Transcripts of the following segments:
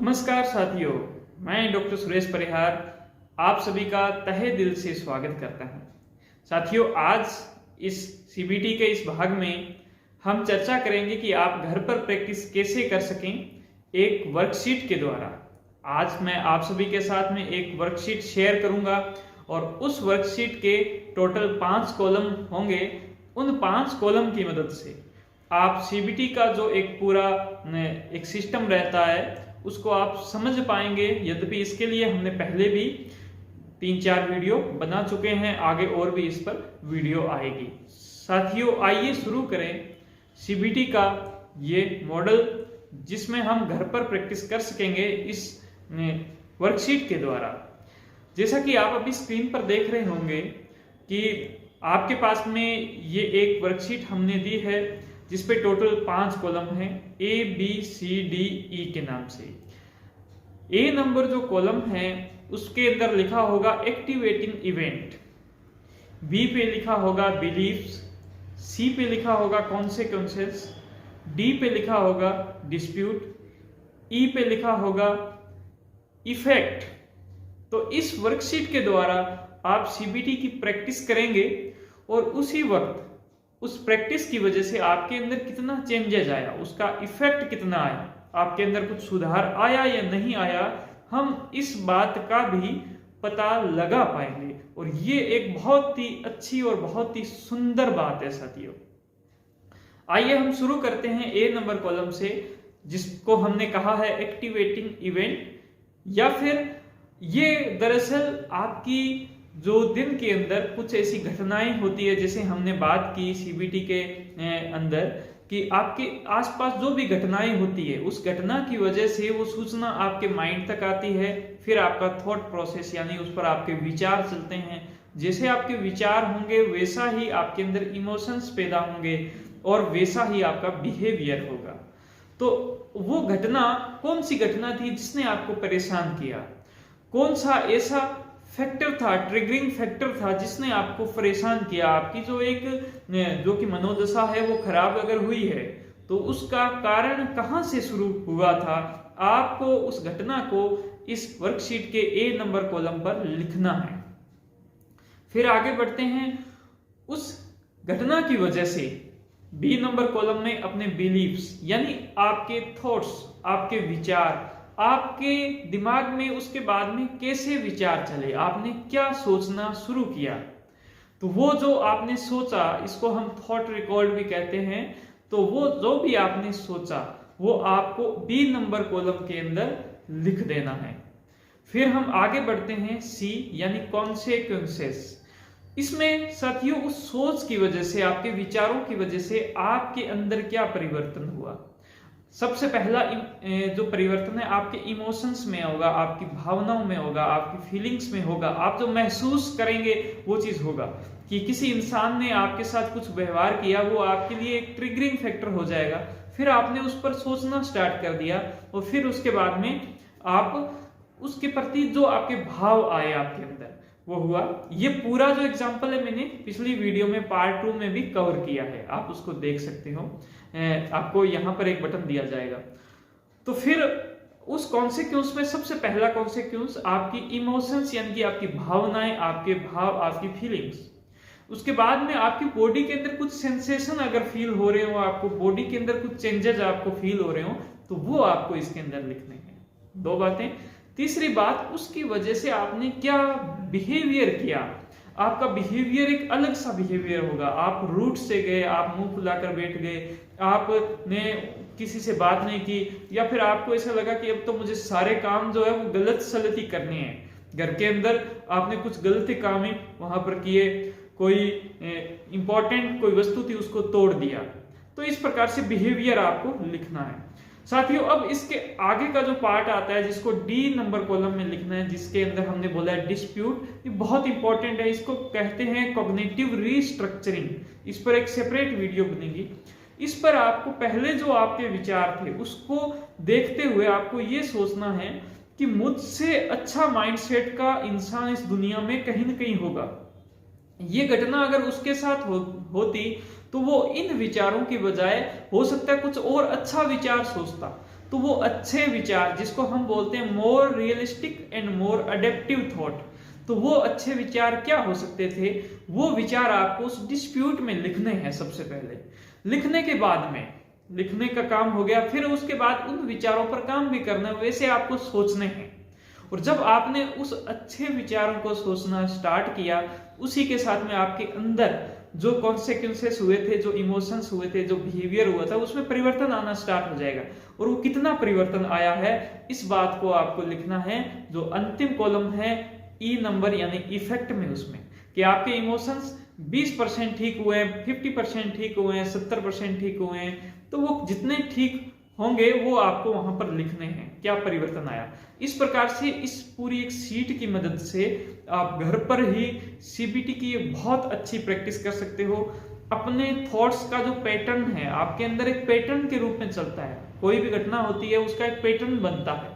नमस्कार साथियों, मैं डॉक्टर सुरेश परिहार आप सभी का तहे दिल से स्वागत करता हूं। साथियों, आज इस सीबीटी के इस भाग में हम चर्चा करेंगे कि आप घर पर प्रैक्टिस कैसे कर सकें एक वर्कशीट के द्वारा। आज मैं आप सभी के साथ में एक वर्कशीट शेयर करूंगा और उस वर्कशीट के टोटल 5 कॉलम होंगे। उन 5 कॉलम की मदद से आप सीबीटी का जो एक पूरा एक सिस्टम रहता है उसको आप समझ पाएंगे। यद्यपि इसके लिए हमने पहले भी 3-4 वीडियो बना चुके हैं, आगे और भी इस पर वीडियो आएगी। साथियों, आइए शुरू करें सीबीटी का ये मॉडल जिसमें हम घर पर प्रैक्टिस कर सकेंगे इस वर्कशीट के द्वारा। जैसा कि आप अभी स्क्रीन पर देख रहे होंगे कि आपके पास में ये एक वर्कशीट हमने दी है जिसपे टोटल 5 कॉलम हैं ABCDE के नाम से। ए नंबर जो कॉलम है उसके अंदर लिखा होगा एक्टिवेटिंग इवेंट, बी पे लिखा होगा बिलीफ्स, सी पे लिखा होगा कॉन्सिक्वेंसेस, डी पे लिखा होगा डिस्प्यूट, ई पे लिखा होगा इफेक्ट। तो इस वर्कशीट के द्वारा आप सीबीटी की प्रैक्टिस करेंगे और उसी वक्त उस प्रैक्टिस की वजह से आपके अंदर कितना चेंजेस आया, उसका इफेक्ट कितना आया, आपके अंदर कुछ सुधार आया या नहीं आया, हम इस बात का भी पता लगा पाएंगे। और ये एक बहुत ही अच्छी और बहुत ही सुंदर बात है साथियों। आइए हम शुरू करते हैं ए नंबर कॉलम से, जिसको हमने कहा है एक्टिवेटिंग इवेंट, या फिर ये दरअसल आपकी जो दिन के अंदर कुछ ऐसी घटनाएं होती है, जैसे हमने बात की सीबीटी के अंदर कि आपके आसपास जो भी घटनाएं होती है उस घटना की वजह से वो सूचना आपके माइंड तक आती है, फिर आपका थॉट प्रोसेस यानी उस पर आपके विचार चलते हैं। जैसे आपके विचार होंगे वैसा ही आपके अंदर इमोशंस पैदा होंगे और वैसा ही आपका बिहेवियर होगा। तो वो घटना कौन सी घटना थी जिसने आपको परेशान किया, कौन सा ऐसा फैक्टर था, ट्रिगरिंग फैक्टर था जिसने आपको परेशान किया, आपकी जो कि मनोदशा है वो खराब अगर हुई है तो उसका कारण कहां से शुरू हुआ था, आपको उस घटना को इस वर्कशीट के ए नंबर कॉलम पर लिखना है। फिर आगे बढ़ते हैं, उस घटना की वजह से बी नंबर कॉलम में अपने बिलीव्स यानी आपके थॉट्स, आपके विचार, आपके दिमाग में उसके बाद में कैसे विचार चले, आपने क्या सोचना शुरू किया, तो वो जो आपने सोचा इसको हम थॉट रिकॉर्ड भी कहते हैं। तो वो जो भी आपने सोचा वो आपको बी नंबर कॉलम के अंदर लिख देना है। फिर हम आगे बढ़ते हैं सी यानी कॉन्सिक्वेंसेस। इसमें साथियों उस सोच की वजह से, आपके विचारों की वजह से आपके अंदर क्या परिवर्तन हुआ। सबसे पहला जो परिवर्तन है आपके इमोशंस में होगा, आपकी भावनाओं में होगा, आपकी फीलिंग्स में होगा। आप जो महसूस करेंगे वो चीज होगा कि किसी इंसान ने आपके साथ कुछ व्यवहार किया, वो आपके लिए एक ट्रिगरिंग फैक्टर हो जाएगा। फिर आपने उस पर सोचना स्टार्ट कर दिया और फिर उसके बाद में आप उसके प्रति जो आपके भाव आए आपके अंदर वो हुआ। ये पूरा जो एग्जाम्पल है मैंने पिछली वीडियो में पार्ट 2 में भी कवर किया है, आप उसको देख सकते हो, आपको यहाँ पर एक बटन दिया जाएगा। तो फिर उस कॉन्सिक्वेंस में सबसे पहला कॉन्सिक्वेंस आपकी इमोशंस यानी कि आपकी भावनाएं, आपके भाव, आपकी फीलिंग्स। उसके बाद में आपकी बॉडी के अंदर कुछ सेंसेशन अगर फील हो रहे हो, आपको बॉडी के अंदर कुछ चेंजेस आपको फील हो रहे हो, तो वो आपको इसके अंदर लिखने हैं। 2 बातें। तीसरी बात, उसकी वजह से आपने क्या बिहेवियर किया, आपका बिहेवियर एक अलग सा बिहेवियर होगा। आप रूट से गए, आप मुंह फुलाकर बैठ गए, आपने किसी से बात नहीं की, या फिर आपको ऐसा लगा कि अब तो मुझे सारे काम जो है वो गलत सलत ही करने हैं। घर के अंदर आपने कुछ गलत काम ही वहां पर किए, कोई इंपॉर्टेंट कोई वस्तु थी उसको तोड़ दिया। तो इस प्रकार से बिहेवियर आपको लिखना है साथियों। अब इसके आगे का जो पार्ट आता है जिसको डी नंबर कॉलम में लिखना है, जिसके अंदर हमने बोला है डिस्प्यूट, ये बहुत इंपॉर्टेंट है। इसको कहते हैं कॉग्निटिव रीस्ट्रक्चरिंग। इस पर एक सेपरेट वीडियो बनेगी। इस पर आपको पहले जो आपके विचार थे उसको देखते हुए आपको ये सोचना है कि मुझसे अच्छा माइंडसेट का इंसान इस दुनिया में कहीं ना कहीं होगा। ये घटना अगर उसके साथ होती तो वो इन विचारों की बजाय हो सकता है कुछ और अच्छा विचार सोचता। तो वो अच्छे विचार, जिसको हम बोलते हैं more realistic and more adaptive thought, तो वो अच्छे विचार क्या हो सकते थे? वो विचार आपको उस डिस्प्यूट में लिखने हैं। सबसे पहले लिखने के बाद में, लिखने का काम हो गया, फिर उसके बाद उन विचारों पर काम भी करना है, वैसे आपको सोचने हैं। और जब आपने उस अच्छे विचारों को सोचना स्टार्ट किया, उसी के साथ में आपके अंदर जो कॉन्सिक्वेंसेस हुए थे, जो इमोशंस हुए थे, जो बिहेवियर हुआ था, उसमें परिवर्तन आना स्टार्ट हो जाएगा। और वो कितना परिवर्तन आया है, इस बात को आपको लिखना है। जो अंतिम कॉलम है ई नंबर यानी इफेक्ट में, उसमें कि आपके इमोशंस 20% ठीक हुए हैं, 50% ठीक हुए हैं, 70% ठीक हुए हैं, तो वो जितने ठीक होंगे वो आपको वहां पर लिखने हैं, क्या परिवर्तन आया। इस प्रकार से इस पूरी एक सीट की मदद से आप घर पर ही सीबीटी की बहुत अच्छी प्रैक्टिस कर सकते हो। अपने थॉट्स का जो पैटर्न है आपके अंदर एक पैटर्न के रूप में चलता है, कोई भी घटना होती है उसका एक पैटर्न बनता है,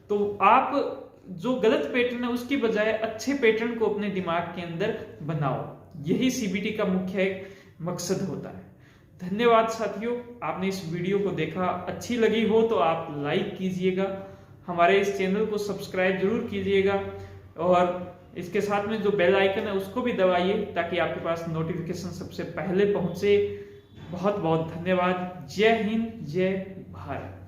तो आप जो गलत पैटर्न है उसकी बजाय अच्छे पैटर्न को अपने दिमाग के अंदर बनाओ। यही सीबीटी का मुख्य एक मकसद होता है। धन्यवाद साथियों, आपने इस वीडियो को देखा। अच्छी लगी हो तो आप लाइक कीजिएगा, हमारे इस चैनल को सब्सक्राइब जरूर कीजिएगा, और इसके साथ में जो बेल आइकन है उसको भी दबाइए ताकि आपके पास नोटिफिकेशन सबसे पहले पहुंचे। बहुत बहुत धन्यवाद। जय हिंद, जय भारत।